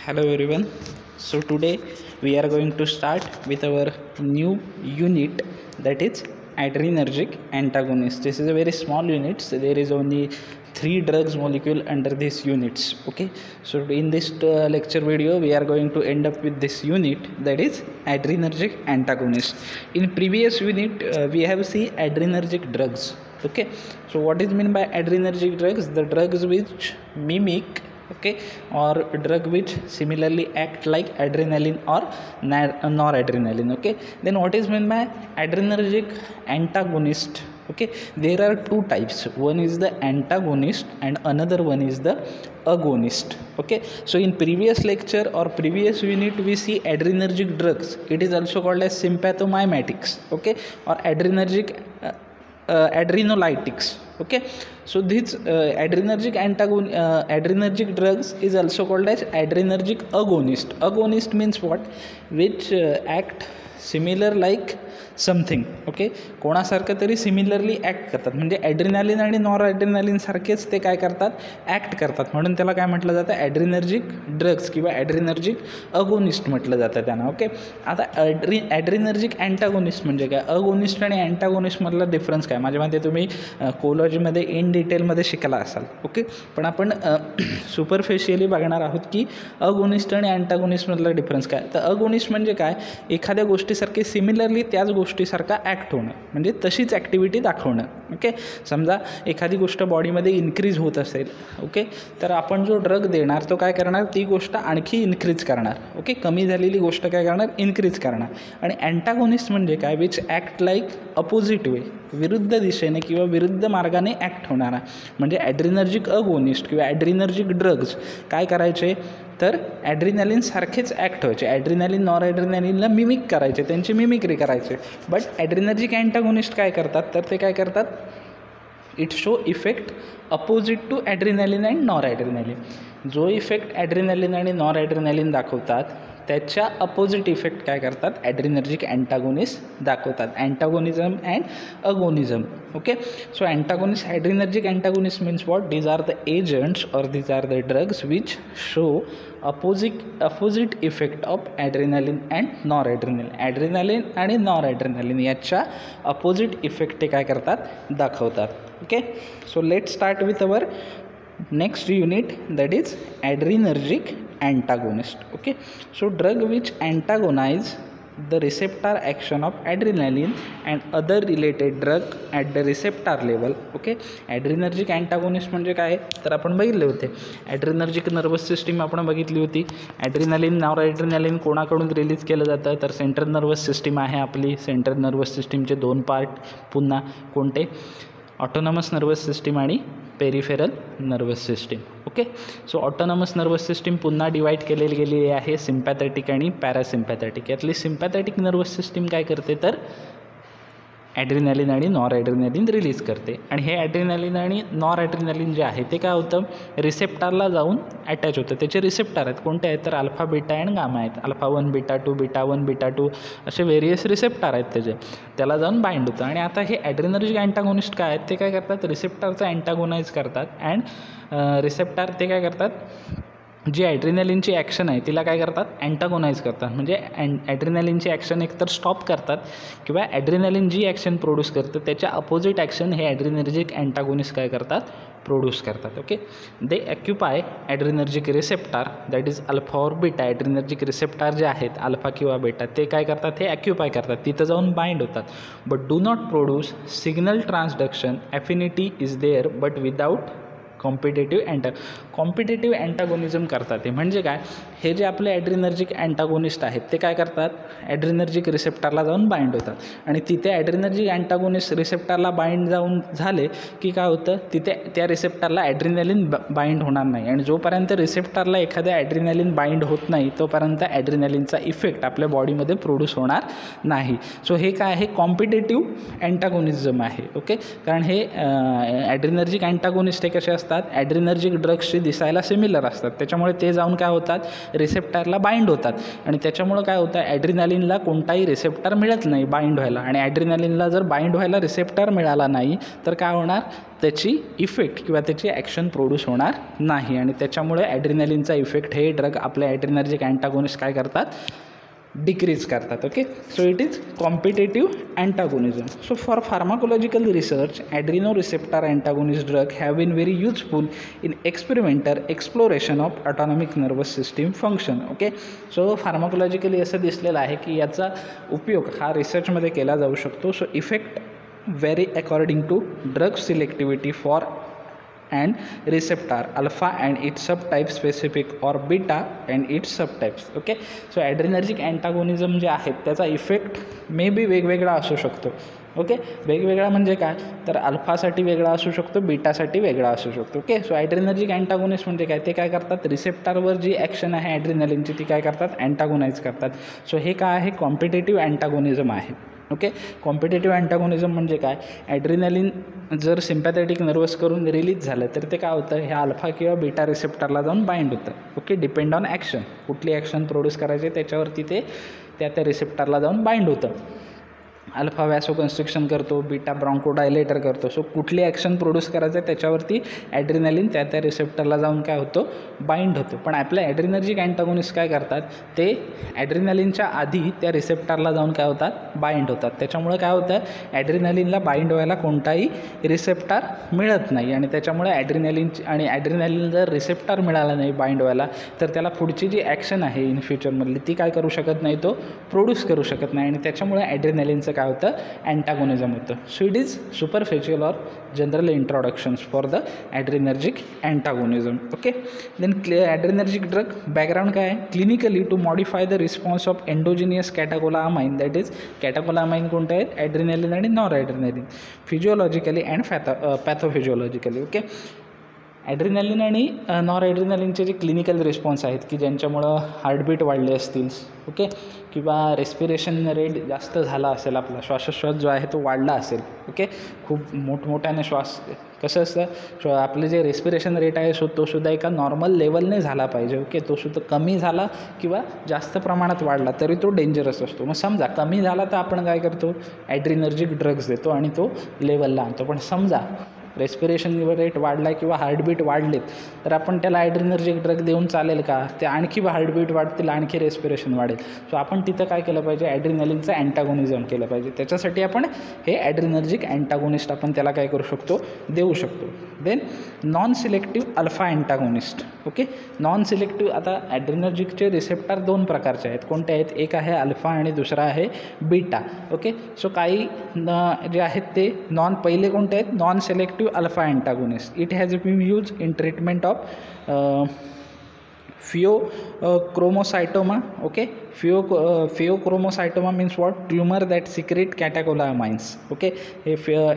Hello everyone. So today we are going to start with our new unit, that is adrenergic antagonist. This is a very small unit. So there is only 3 drugs molecule under these units. Okay. So in this lecture video we are going to end up with this unit, that is adrenergic antagonist. In previous unit we have seen adrenergic drugs. Okay. So what is meant by adrenergic drugs? The drugs which mimic, okay, or drug which similarly act like adrenaline or noradrenaline. Okay, then what is meant by adrenergic antagonist? Okay, there are 2 types. One is the antagonist and another one is the agonist. Okay, so in previous lecture or previous unit we see adrenergic drugs. It is also called as sympathomimetics, okay, or adrenergic adrenolytics. Okay, so this adrenergic drugs is also called as adrenergic agonist. Agonist means what? Which act similar like something. Okay, कोणासारखं तरी similarly act करतात, म्हणजे ॲड्रिनालिन आणि nor ॲड्रिनालिन सारखेच ते काय करतात, act करतात. म्हणून त्याला काय म्हटलं जातं, ॲड्रिनर्जिक ड्रग्स किंवा ॲड्रिनर्जिक अगोनिस्ट म्हटलं जातं त्यांना. ओके, आता ॲड्रिनर्जिक अँटागोनिस्ट म्हणजे काय, अगोनिस्ट आणि अँटागोनिस्टमधला डिफरन्स काय, माझ्या मते तुम्ही कोलॉजीमध्ये इन डिटेलमध्ये शिकला असाल. ओके, पण आपण सुपरफिशियली बघणार आहोत की अगोनिस्ट आणि अँटागोनिस्टमधला डिफरन्स काय. तर अगोनिस्ट म्हणजे काय, एखाद्या गोष्टीसारखी सिमिलरली त्याच गोष्टीसारखा ॲक्ट होणं, म्हणजे तशीच ॲक्टिव्हिटी दाखवणं. ओके, समजा एखादी गोष्ट बॉडीमध्ये इन्क्रीज होत असेल, ओके, तर आपण जो ड्रग देणार तो काय करणार, ती गोष्ट आणखी इन्क्रीज करणार. ओके, कमी झालेली गोष्ट काय करणार, इन्क्रीज करणार. आणि अँटागोनिस्ट म्हणजे काय, which act like opposite way, विरुद्ध दिशेने किंवा विरुद्ध मार्गाने ॲक्ट होणारा. म्हणजे ॲड्रिनर्जिक अगोनिस्ट किंवा ॲड्रिनर्जिक ड्रग्ज काय करायचे, तर ॲड्रिनॅलिन सारखेच ॲक्ट व्हायचे. ॲड्रिनॅलिन नॉर ॲड्रिनॅलिनला मिमिक करायचे, त्यांची मिमिक्री करायचे. बट ॲड्रिनर्जिक अँटागोनिस्ट काय करतात, तर ते काय करतात, it show effect opposite to adrenaline and noradrenaline. जो इफेक्ट ॲड्रिनॅलिन आणि नॉर ॲड्रिनॅलिन दाखवतात त्याच्या अपोजिट इफेक्ट काय करतात, ॲड्रिनर्जिक अँटागोनिस्ट दाखवतात. Antagonism and agonism. Okay, so antagonist, adrenergic antagonist means what, these are the agents और these are the drugs which show opposite effect of adrenaline and noradrenaline. Adrenaline आणि nor ॲड्रिनॅलिन याच्या opposite effect ते काय करतात, दाखवतात. Okay, so let start with our next unit, that is adrenergic antagonist. Okay, so drug which antagonize the receptor action of adrenaline and other related drug at the receptor level. Okay, adrenergic antagonist म्हणजे काय, तर आपण बघितले होते ॲड्रिनर्जिक nervous system आपण बघितली होती. ॲड्रिनालिन nor ॲड्रिनालिन कोणाकडून रिलीज केलं जातं, तर सेंट्रल नर्वस सिस्टीम आहे आपली. सेंट्रल नर्वस सिस्टीमचे 2 पार्ट पुन्हा कोणते, ऑटोनॉमस नर्वस सिस्टीम आणि peripheral nervous system. Okay, so autonomous nervous system पुन्हा डिवाईड केलेली गेलेली आहे सिम्पॅथॅटिक आणि पॅरासिम्पॅथॅटिक. यातली सिम्पॅथॅटिक नर्वस सिस्टीम काय करते, तर ॲड्रिनॅलिन आणि नॉर ॲड्रिनॅलिन रिलीज करते. आणि हे ॲड्रिनॅलिन आणि नॉर ॲड्रिनॅलिन जे आहे ते काय होतं, रिसेप्टारला जाऊन अटॅच होतं. त्याचे रिसेप्टार आहेत कोणते आहेत, तर अल्फा बीटा अँड गामा आहेत. अल्फा 1 बीटा 2 बीटा 1 बीटा 2 असे व्हेरियस रिसेप्टार आहेत त्याचे, त्याला जाऊन बाइंड होतं. आणि आता हे ॲड्रिनर्जिक अँटागोनिस्ट काय आहेत, ते काय करतात, रिसेप्टारचं अँटागोनाइज करतात. अँड रिसेप्टार ते काय करतात, जी ॲड्रिनॅलिनची ॲक्शन आहे तिला काय करतात, अँटागोनाइज करतात. म्हणजे ॲड्रिनॅलिनची ॲक्शन एकतर स्टॉप करतात किंवा ॲड्रिनॅलिन जी ॲक्शन प्रोड्यूस करतं त्याच्या अपोजिट ॲक्शन हे ॲड्रिनर्जिक अँटागोनिस्ट काय करतात, प्रोड्यूस करतात. Okay, they occupy adrenergic receptor, that is alpha और बीटा. ॲड्रिनर्जिक रिसेप्टार जे आहेत अल्फा किंवा बीटा ते काय करतात, हे ऑक्युपाय करतात, तिथं जाऊन बाइंड होतात. But do not produce signal transduction. Affinity is there but without competitive antagonism करतात. ते म्हणजे काय, हे जे आपले ॲड्रिनर्जिक अँटागोनिस्ट आहेत ते काय करतात, ॲड्रिनर्जिक रिसेप्टारला जाऊन बाइंड होतात. आणि तिथे ॲड्रिनर्जिक अँटागोनिस्ट रिसेप्टारला बाइंड जाऊन झाले की काय होतं, तिथे त्या रिसेप्टारला ॲड्रिनॅलिन बाइंड होणार नाही. आणि जोपर्यंत रिसेप्टारला एखाद्या ॲड्रिनॅलिन बाइंड होत नाही तोपर्यंत ॲड्रिनॅलिनचा इफेक्ट आपल्या बॉडीमध्ये प्रोड्यूस होणार नाही. सो हे काय आहे, कॉम्पिटेटिव्ह अँटागोनिझम आहे. ओके, कारण हे ॲड्रिनर्जिक अँटागोनिस्ट हे कसे असतात, असतात, ॲड्रिनर्जिक ड्रग्सशी दिसायला सिमिलर असतात, त्याच्यामुळे ते जाऊन काय होतात रिसेप्टरला बाइंड होतात आणि त्याच्यामुळं काय होतं ॲड्रिनालिनला कोणताही रिसेप्टर मिळत नाही बाइंड व्हायला आणि ॲड्रिनालिनला जर बाइंड व्हायला रिसेप्टर मिळाला नाही तर काय होणार त्याची इफेक्ट किंवा त्याची ॲक्शन प्रोड्यूस होणार नाही आणि त्याच्यामुळे ॲड्रिनालिनचा इफेक्ट हे ड्रग आपल्या ॲड्रिनर्जिक अँटागोनिस्ट काय करतात डिक्रीज करतात. Okay, so it is competitive antagonism. So for pharmacological research adreno receptor antagonist drug have been very useful in experimental exploration of autonomic nervous system function. Okay, so pharmacologically असं दिसलेलं आहे की याचा उपयोग हा रिसर्चमध्ये केला जाऊ शकतो. So effect vary according to drug selectivity for and receptor alpha and its subtype specific or beta and its subtypes. Okay, so adrenergic antagonism जे आहेत त्याचा इफेक्ट मे बी वेगवेगळा असू शकतो. ओके, वेगवेगळा म्हणजे काय तर अल्फासाठी वेगळा असू शकतो, बीटासाठी वेगळा असू शकतो. ओके, सो ॲड्रिनर्जिक अँटागोनिस्ट म्हणजे काय ते काय करतात रिसेप्टरवर जी ॲक्शन आहे ॲड्रिनलिनची ती काय करतात अँटागोनाइज करतात. सो हे काय आहे कॉम्पिटेटिव्ह अँटागोनिझम आहे. ओके, कॉम्पिटेटिव्ह अँटागोनिझम म्हणजे काय ॲड्रिनलिन जर सिम्पॅथेटिक नर्वस करून रिलीज झालं तर ते काय होतं ह्या अल्फा किंवा बीटा रिसेप्टरला जाऊन बाइंड होतं. ओके, डिपेंड ऑन ॲक्शन कुठली ॲक्शन प्रोड्यूस करायची त्याच्यावरती ते त्या रिसेप्टरला जाऊन बाइंड होतं. अल्फा वॅसोकन्स्ट्रिक्शन करतो, बीटा ब्रॉन्कोडायलेटर करतो. सो कुठली ॲक्शन प्रोड्यूस करायचं आहे त्याच्यावरती ॲड्रिनलिन त्या रिसेप्टरला जाऊन काय होतो बाइंड होतो. पण आपल्या ॲड्रिनर्जिक अँटागोनिस्ट काय करतात ते ॲड्रिनलिनच्या आधी त्या रिसेप्टरला जाऊन काय होतात बाइंड होतात. त्याच्यामुळे काय होतं ॲड्रिनलिनला बाइंड व्हायला कोणताही रिसेप्टर मिळत नाही आणि त्याच्यामुळे ॲड्रिनलिन जर रिसेप्टर मिळाला नाही बाइंड व्हायला तर त्याला पुढची जी ॲक्शन आहे इन फ्युचरमधली ती काय करू शकत नाही तो प्रोड्यूस करू शकत नाही आणि त्याच्यामुळे ॲड्रिनलिनचं काय होतं अँटागोनिझम होतं. So it is superficial or general introductions for the adrenergic antagonism. Okay, then adrenergic drug background काय आहे clinically to modify the response of endogenous catecholamine that is catecholamine कोणते आहेत ॲड्रिनलिन आणि noradrenaline physiologically and pathophysiologically. Okay, adrenaline आणि नॉर ॲड्रिनलिनचे जे clinical response आहेत की ज्यांच्यामुळं हार्टबीट वाढले असतील ओके किंवा रेस्पिरेशन रेट जास्त झाला असेल आपला श्वासोच्छ्वास जो आहे तो वाढला असेल ओके खूप मोठमोठ्याने श्वास कसं असतं आपले जे रेस्पिरेशन रेट आहे तो सुद्धा एका नॉर्मल लेवलने झाला पाहिजे ओके तो सुद्धा कमी झाला किंवा जास्त प्रमाणात वाढला तरी तो डेंजरस असतो. मग समजा कमी झाला तर आपण काय करतो ॲड्रिनर्जिक ड्रग्स देतो आणि तो लेवलला आणतो. पण समजा रेस्पिरेशन रेट वाढला किंवा हार्टबीट वाढलेत तर आपण त्याला ॲड्रिनर्जिक ड्रग देऊन चालेल का? ते आणखी हार्टबीट वाढतील आणखी रेस्पिरेशन वाढेल. सो आपण तिथं काय केलं पाहिजे ॲड्रिनलिनचं अँटागोनिझम केलं पाहिजे. त्याच्यासाठी आपण हे ॲड्रिनर्जिक अँटागोनिस्ट आपण त्याला काय करू शकतो देऊ शकतो. Then non selective alpha antagonist okay non selective आता ॲड्रिनर्जिकचे रिसेप्टर दोन प्रकारचे आहेत. कोणते आहेत? एक आहे अल्फा आणि दुसरा आहे बीटा ओके. सो काही जे आहेत ते पहिले कोणते आहेत non selective alpha antagonist. It has been used in treatment of pheochromocytoma okay pheochromocytoma means what? Tumor that secrete catecholamines okay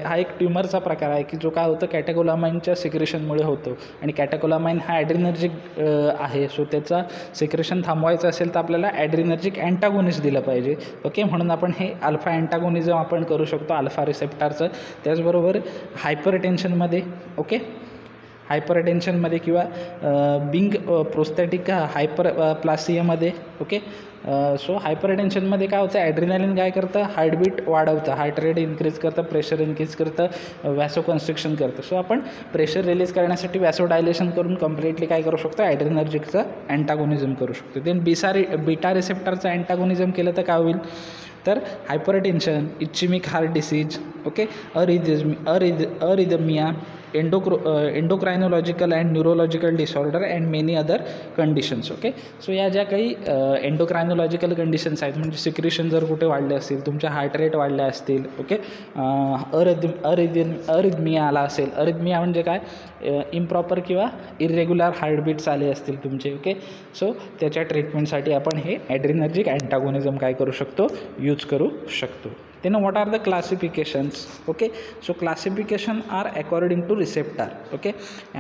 हा एक ट्यूमरचा प्रकार आहे की जो काय होतं कॅटेकोलामाइनच्या सिक्रेशनमुळे होतो आणि कॅटेकोलामाइन हा ॲड्रिनर्जिक आहे. सो त्याचा सिक्रेशन थांबवायचं असेल तर आपल्याला ॲड्रिनर्जिक अँटागोनिस्ट दिलं पाहिजे ओके. म्हणून आपण हे अल्फा अँटागोनिझम आपण करू शकतो अल्फा रिसेप्टरचं. त्याचबरोबर हायपर टेन्शनमध्ये ओके हायपर टेन्शनमध्ये किंवा बिंग प्रोस्थेटिक हायपर प्लासियामध्ये ओके. सो हायपर टेन्शनमध्ये काय होतं ॲड्रिनलिन काय करतं हार्टबीट वाढवतं हार्ट रेट इन्क्रीज करतं प्रेशर इन्क्रीज करतं वॅसोकन्स्ट्रिक्शन करतं. सो आपण प्रेशर रिलीज करण्यासाठी वॅसोडायलेशन करून कम्प्लिटली काय करू शकतो ॲड्रिनर्जिकचं अँटागोनिझम करू शकतो. देन बीटा रिसेप्टरचं अँटागोनिझम केलं तर काय होईल तर hypertension ischaemic heart disease okay arrhythmia endocrinological and neurological disorder and many other conditions okay. So या ज्या काही एंडोक्रायनोलॉजिकल कंडिशन्स आहेत म्हणजे सिक्रेशन जर कुठे वाढले असतील तुमच्या हार्ट रेट वाढल्या असतील ओके अरिदमिया आला असेल. अरिदमिया म्हणजे काय इम्प्रॉपर किंवा इरेग्युलर हार्टबीट्स आले असतील तुमचे ओके. सो त्याच्या ट्रीटमेंटसाठी आपण हे ॲड्रिनर्जिक अँटागोनिझम काय करू शकतो यूज करू शकतो. then what are the classifications okay so classification are according to receptor okay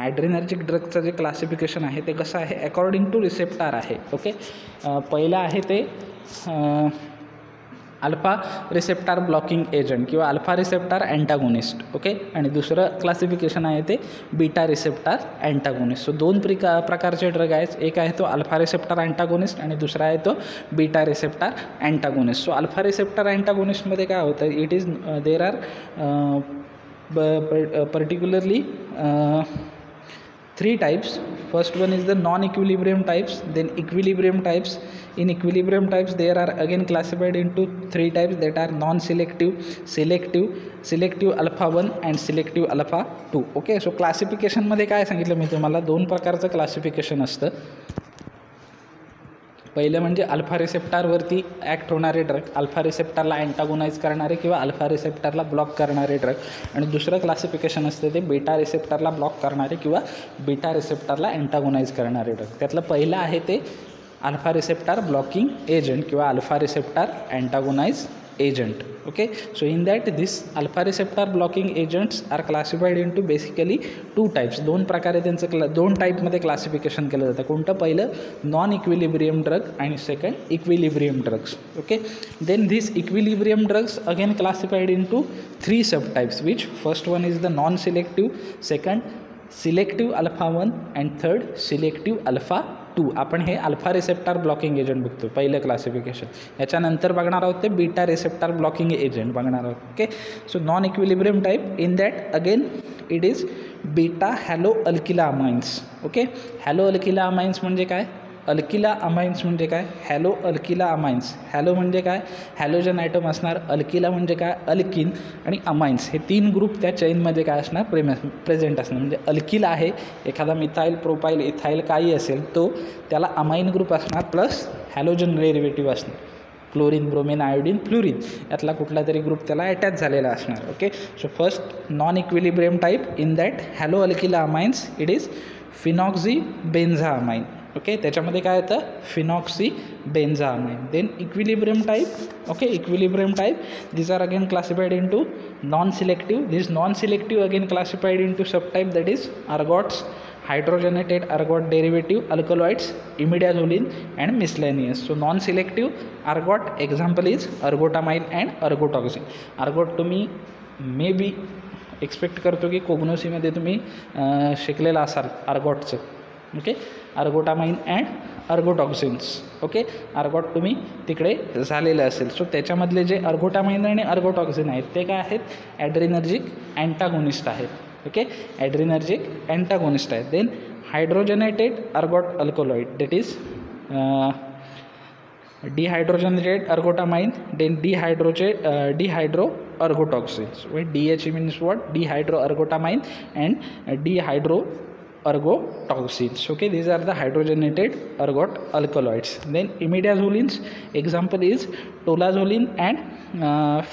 adrenergic ड्रगचं जे क्लासिफिकेशन आहे ते कसं आहे अकॉर्डिंग टू रिसेप्टर आहे ओके. पहिलं आहे ते अल्फा रिसेप्टार ब्लॉकिंग एजंट किंवा अल्फा रिसेप्टार अँटागोनिस्ट. ओके, आणि दुसरं क्लासिफिकेशन आहे ते बीटा रिसेप्टार अँटागोनिस्ट. सो दोन प्रकारचे ड्रग आहेत. एक आहे तो अल्फा रिसेप्टार अँटागोनिस्ट आणि दुसरा आहे तो beta receptor antagonist. So alpha receptor अँटागोनिस्टमध्ये काय होतं, it is there are particularly 3 types. First one is the non-equilibrium types, then equilibrium types. In equilibrium types there are again classified into 3 types that are non-selective, selective alpha 1 and selective alpha 2. Okay, so क्लासिफिकेशनमध्ये काय सांगितलं मी तुम्हाला, 2 प्रकारचं classification असतं. पहिलं म्हणजे alpha रिसेप्टारवरती act होणारे drug, alpha रिसेप्टारला अँटागोनाइज करणारे किंवा अल्फा रिसेप्टारला ब्लॉक करणारे ड्रग. आणि दुसरं क्लासिफिकेशन असतं ते बीटा रिसेप्टारला ब्लॉक करणारे किंवा बीटा रिसेप्टारला अँटागोनाइज करणारे ड्रग. त्यातलं पहिलं आहे ते अल्फा रिसेप्टार ब्लॉकिंग एजंट किंवा alpha receptor antagonize agent. Okay, so in that this alpha receptor blocking agents are classified in to basically 2 types. 2 प्रकारे त्यांचं 2 टाईपमध्ये क्लासिफिकेशन केलं जातं. कोणतं, पहिलं नॉन इक्विलिब्रियम ड्रग आणि second equilibrium drugs. Okay, then this equilibrium drugs again classified in to 3 sub types, which first one is the non selective, second selective alpha 1 and third selective alpha 2. आपण हे alpha receptor blocking agent बघतो पहिलं classification. याच्यानंतर बघणार आहोत ते beta receptor blocking agent बघणार आहोत. Okay, so non equilibrium type, in that again it is beta halo alkyl amines. Okay, halo alkyl amines म्हणजे काय, अल्किला अमाइन्स म्हणजे काय, हॅलो अल्किला अमाइन्स. हॅलो म्हणजे काय, हॅलोजन ॲटम असणार, अल्किला म्हणजे काय, अल्किन, आणि अमाइन्स हे 3 ग्रुप त्या चेनमध्ये काय असणार, प्रेझेंट असणार. म्हणजे अल्किला आहे, एखादा मिथाईल, प्रोपाईल, इथाईल काही असेल तो त्याला अमाइन ग्रुप असणार, प्लस हॅलोजन डेरिव्हेटिव्ह असणार, क्लोरीन, ब्रोमिन, आयोडीन, फ्लुरिन, यातला कुठला तरी ग्रुप त्याला अटॅच झालेला असणार. Okay, so first non equilibrium type, in that halo alkyl amines it is phenoxy benz amine. Okay, त्याच्यामध्ये काय येतं, phenoxy benz amine. Then equilibrium type. Okay, equilibrium type these are again classified into non-selective. This non-selective again classified into subtype, that is ergots, hydrogenated ergot derivative alkaloids, imidazoline and miscellaneous. So non-selective ergot example is ergotamine and ergotoxin. ergot तुम्ही may be expect करतो की कोग्नोसीमध्ये तुम्ही शिकलेला असाल अर्गॉटचं. Okay, ergotamine and ergotoxins. Okay, ergot तुम्ही तिकडे झालेलं असेल. सो त्याच्यामधले जे अर्गोटामाइन आणि अर्गोटॉक्सिन आहेत ते काय आहेत, ॲड्रेनर्जिक अँटागोनिस्ट आहेत. ओके, ॲड्रेनर्जिक अँटागोनिस्ट आहेत. Then hydrogenated ergot alkaloid, that is dihydrogenated ergotamine, then dihydro ergotoxins. DH means what, dihydro ergotamine and dihydro ergotoxins. Okay, these are the hydrogenated ergot alkaloids. Then imidazolines example is tolazoline and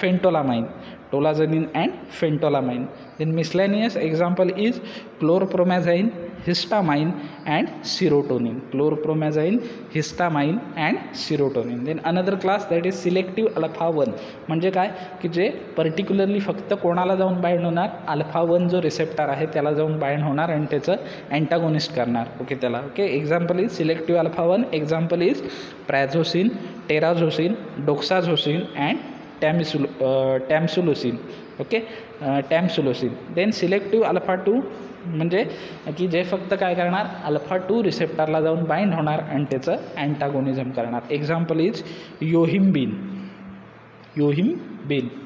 phentolamine, tolazoline and phentolamine. Then miscellaneous example is chlorpromazine, histamine and serotonin, chlorpromazine, histamine and serotonin. Then another class that is selective alpha 1, म्हणजे काय की जे particularly फक्त कोणाला जाऊन bind होणार, alpha 1 जो receptor आहे त्याला जाऊन बाइंड होणार आणि त्याचं अँटागोनिस्ट करणार. ओके, त्याला. Okay, example is selective alpha 1, example is prazosin, terazosin, doxazosin and tamsulosin. Okay, tamsulosin. Then selective alpha 2 म्हणजे की जे फक्त काय करणार, अल्फा 2 रिसेप्टरला जाऊन बाइंड होणार आणि त्याचं अँटागोनिझम करणार. Example is yohimbine.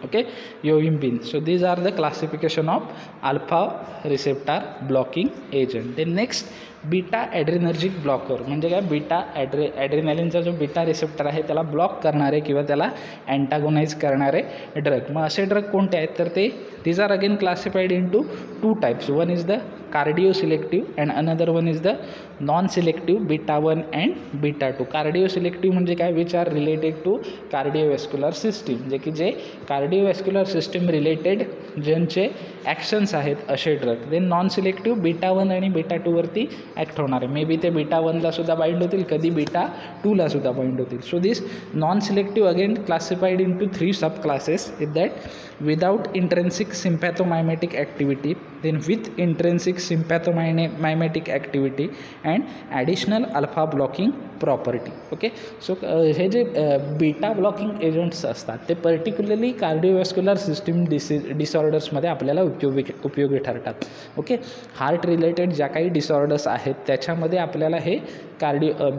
Okay, yohimbine. So these are the classification of alpha receptor blocking agent. Then next beta adrenergic blocker म्हणजे काय, बीटा ॲड्रेनालिनचा जो बीटा रिसेप्टर आहे त्याला ब्लॉक करणारे किंवा त्याला अँटागोनाइज करणारे ड्रग. मग असे ड्रग कोणते आहेत तर ते these are again classified into 2 types. One is the cardioselective and another one is the non-selective beta 1 and beta 2. Cardioselective म्हणजे काय, which are related to cardiovascular system, जे की जे कार्डिओवॅस्क्युलर सिस्टीम रिलेटेड ज्यांचे ॲक्शन्स आहेत असे drug. Then non selective beta 1 आणि beta 2 वरती ॲक्ट होणार आहे. मे बी ते बीटा 1ला सुद्धा बाइंड होतील, कधी बीटा 2ला सुद्धा बाइंड होतील. So this non selective again classified in to 3 subclasses is that without intrinsic sympathomimetic activity, then with intrinsic sympathomimetic activity and additional alpha blocking property. Okay, so हे जे beta blocking agents असतात ते particularly cardiovascular system डिसऑर्डर्समध्ये आपल्याला उपयोगी ठरतात. Okay, heart related ज्या काही disorders आहेत त्याच्यामध्ये आपल्याला हे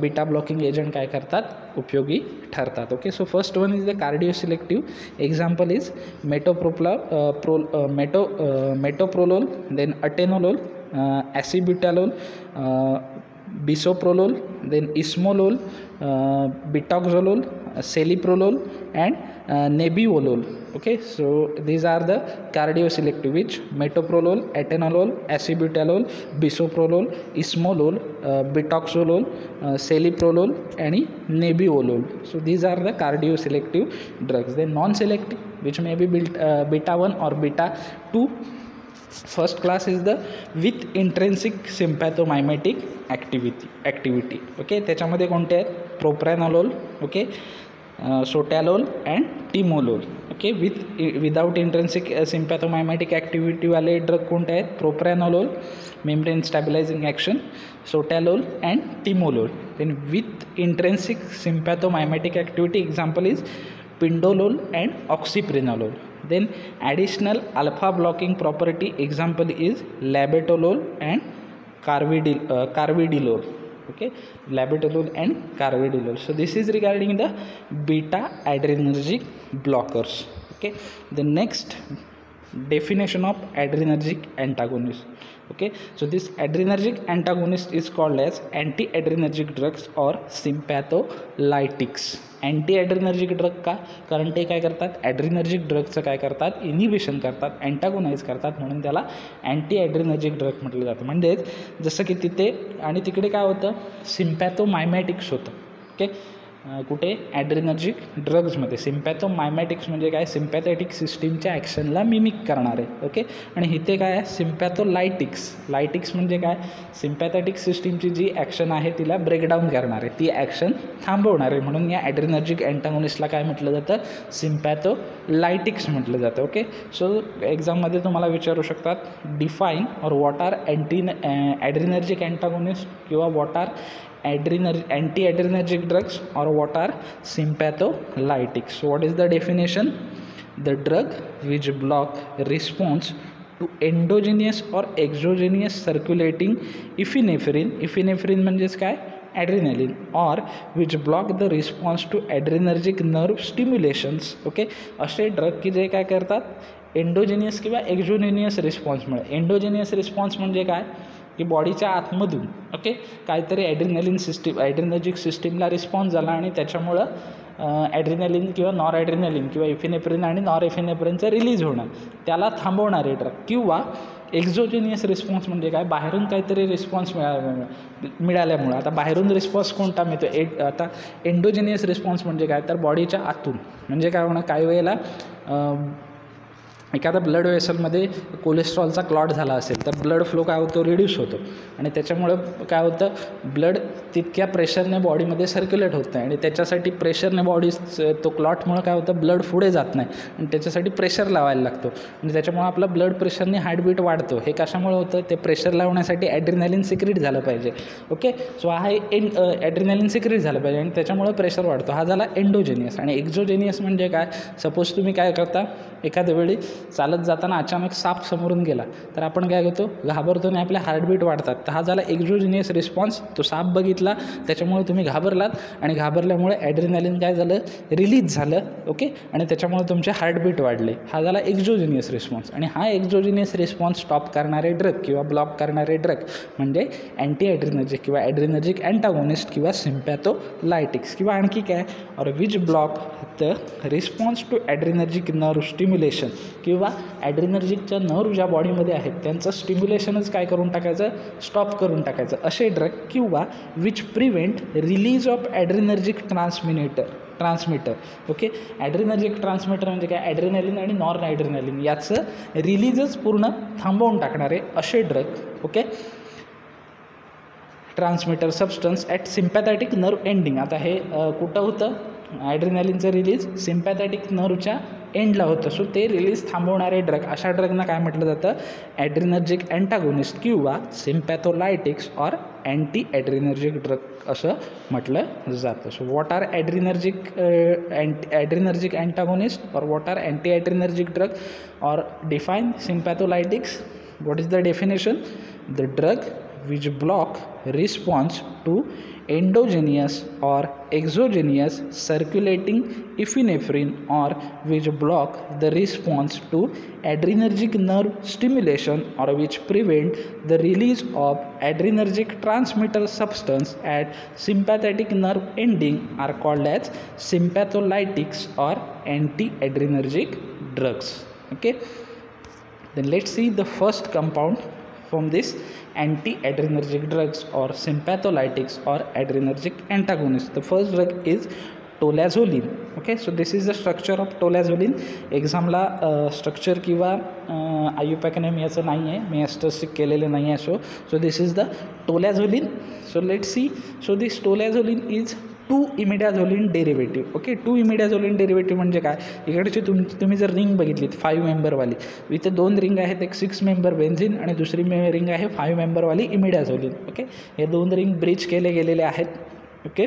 बीटा ब्लॉकिंग एजंट काय करतात, उपयोगी ठरतात. Okay, so first one is the cardio selective. Example is metoprolol, then atenolol, acebutolol, bisoprolol, then ismolol, bitoxolol, celiprolol and nebivolol. Okay, so these are the cardioselective, which metoprolol, atenolol, acebutolol, bisoprolol, ismolol, bitoxolol, celiprolol and nebivolol. So these are the cardioselective drugs. Then non-selective, which may be beta 1 or beta 2. First class is the with intrinsic sympathomimetic activity. Okay, त्याच्यामध्ये कोणते आहेत, propranolol, okay, sotalol and timolol. Okay, without intrinsic sympathomimetic ॲक्टिव्हिटीवाले drug कोणते आहेत, propranolol, membrane stabilising action, sotalol and timolol. Then with intrinsic sympathomimetic activity example is pindolol and oxprenolol. Then additional alpha blocking property example is labetalol and carvedilol. Okay, labetalol and carvedilol. So this is regarding the beta adrenergic blockers. Okay, the next definition of adrenergic antagonist. Okay, so this adrenergic antagonist is called as anti-adrenergic drugs or sympatholytics. Anti adrenergic drug का, कारण ते काय करतात, ॲड्रिनर्जिक ड्रगचं काय करतात, inhibition करतात, अँटागोनाइज करतात, म्हणून त्याला अँटी ॲड्रिनर्जिक ड्रग म्हटलं जातं. म्हणजेच जसं की तिथे आणि तिकडे काय होतं, सिम्पॅथोमायमॅटिक्स होतं. ओके, कुठे, ॲड्रिनर्जिक ड्रग्समध्ये. सिम्पॅथोमायमॅटिक्स म्हणजे काय, सिम्पॅथेटिक सिस्टीमच्या ॲक्शनला मिमिक करणारे. ओके, आणि इथे काय आहे, सिम्पॅथोलायटिक्स. लायटिक्स म्हणजे काय, सिम्पॅथेटिक सिस्टीमची जी ॲक्शन आहे तिला ब्रेकडाऊन करणारे, ती ॲक्शन थांबवणारे, म्हणून या ॲड्रिनर्जिक अँटागोनिस्टला काय म्हटलं जातं, सिम्पॅथोलायटिक्स म्हटलं जातं. ओके, सो एक्झाममध्ये तुम्हाला विचारू शकतात, डिफाईन और व्हॉट आर ॲड्रिनर्जिक अँटागोनिस्ट किंवा what are anti-adrenergic drugs or what are sympatholytics. So what is the definition? The drug which block response to endogenous or exogenous circulating epinephrine म्हणजेच काय, adrenaline, or which block the response to adrenergic nerve stimulations. Okay, असे drug की जे काय करतात, एंडोजेनियस किंवा एक्झोजेनियस रिस्पॉन्समुळे. एंडोजेनियस response म्हणजे काय, की बॉडीच्या आतमधून ओके काहीतरी ॲड्रिनर्जिक सिस्टीमला रिस्पॉन्स झाला आणि त्याच्यामुळं ॲड्रिनलिन किंवा नॉर ॲड्रिनलिन किंवा इफिनेफ्रिन आणि नॉर इफिनेफ्रिनचं रिलीज होणं, त्याला थांबवणारे ड्रग. किंवा एक्झोजेनियस रिस्पॉन्स म्हणजे काय, बाहेरून काहीतरी रिस्पॉन्स मिळाल्यामुळं. आता बाहेरून रिस्पॉन्स कोणता मिळतो, आता एंडोजेनियस रिस्पॉन्स म्हणजे काय, तर बॉडीच्या आतून. म्हणजे काय होणं, काही वेळेला एखादा ब्लड वेसलमध्ये कोलेस्ट्रॉलचा क्लॉट झाला असेल तर ब्लड फ्लो काय होतो, रिड्यूस होतो, आणि त्याच्यामुळं काय होतं, ब्लड तितक्या प्रेशरने बॉडीमध्ये सर्क्युलेट होत नाही, आणि त्याच्यासाठी प्रेशरने बॉडी तो क्लॉटमुळं काय होतं, ब्लड पुढे जात नाही, आणि त्याच्यासाठी प्रेशर लावायला लागतो, आणि त्याच्यामुळं आपला ब्लड प्रेशरने हार्टबीट वाढतो. हे कशामुळे होतं, ते प्रेशर लावण्यासाठी ॲड्रिनलिन सिक्रीट झालं पाहिजे. ओके, सो हा ॲड्रिनलिन सिक्रीट झालं पाहिजे आणि त्याच्यामुळं प्रेशर वाढतो. हा झाला एंडोजेनियस. आणि एक्झोजेनियस म्हणजे काय, सपोज तुम्ही काय करता, एखाद्या वेळी चालत जाताना अचानक साप समोरून गेला तर आपण काय करतो, घाबरतो आणि आपले हार्टबीट वाढतात. तर हा झाला एक्झोजेनियस रिस्पॉन्स. तो साप बघितला त्याच्यामुळे तुम्ही घाबरलात, आणि घाबरल्यामुळे ॲड्रिनलिन काय झालं, रिलीज झालं. ओके, आणि त्याच्यामुळे तुमचे हार्टबीट वाढले. हा झाला एक्झोजेनियस रिस्पॉन्स. आणि हा एक्झोजेनियस रिस्पॉन्स स्टॉप करणारे ड्रग किंवा ब्लॉक करणारे ड्रग म्हणजे अँटी ॲड्रिनर्जिक किंवा ॲड्रिनर्जिक अँटागोनिस्ट किंवा सिम्पॅथोलायटिक्स. किंवा आणखी काय, or which block the response to adrenergic nerve stimulation, किंवा ॲड्रिनर्जिकच्या नर्व ज्या बॉडीमध्ये आहेत त्यांचं स्टिम्युलेशनच काय करून टाकायचं, स्टॉप करून टाकायचं, असे ड्रग. किंवा which prevent release of adrenergic transmitter. Transmitter. Okay, adrenergic transmitter म्हणजे काय, ॲड्रिनलिन आणि नॉन ॲड्रिनलिन याचं रिलीजच पूर्ण थांबवून टाकणारे असे drug. Okay, transmitter substance at sympathetic nerve ending. आता हे कुठं होतं, ॲड्रिनॅलिनचं रिलीज सिम्पॅथॅटिक नर्वच्या एंडला होतं. सो ते रिलीज थांबवणारे ड्रग, अशा ड्रगना काय म्हटलं जातं, ॲड्रिनर्जिक अँटागोनिस्ट किंवा sympatholytics or anti adrenergic drug असं म्हटलं जातं. So what are adrenergic antagonist or what are anti adrenergic drug or define sympatholytics. What is the definition, the drug which block response to endogenous or exogenous circulating epinephrine or which block the response to adrenergic nerve stimulation or which prevent the release of adrenergic transmitter substance at sympathetic nerve ending are called as sympatholytics or anti-adrenergic drugs. Okay, then let's see the first compound from this anti-adrenergic drugs or sympatholytics or adrenergic antagonists. The first drug is tolazolin. Okay, so this is the structure of tolazolin. एक्झामला structure किंवा IUPAC name याचं नाही आहे, मी ॲस्टर्सिक केलेलं नाही आहे. So this is the tolazoline. So let's see. So this tolazoline is 2 imidazoline derivative. Okay, 2 imidazoline derivative म्हणजे काय, इकडची तुम्ही जर रिंग बघितलीत 5 मेंबरवाली, इथे 2 रिंग आहेत, एक 6 मेंबर बेन्झिन आणि दुसरी रिंग आहे 5 मेंबरवाली इमिडाझोलिन. ओके, हे 2 रिंग ब्रिज केले गेलेले आहेत. Okay,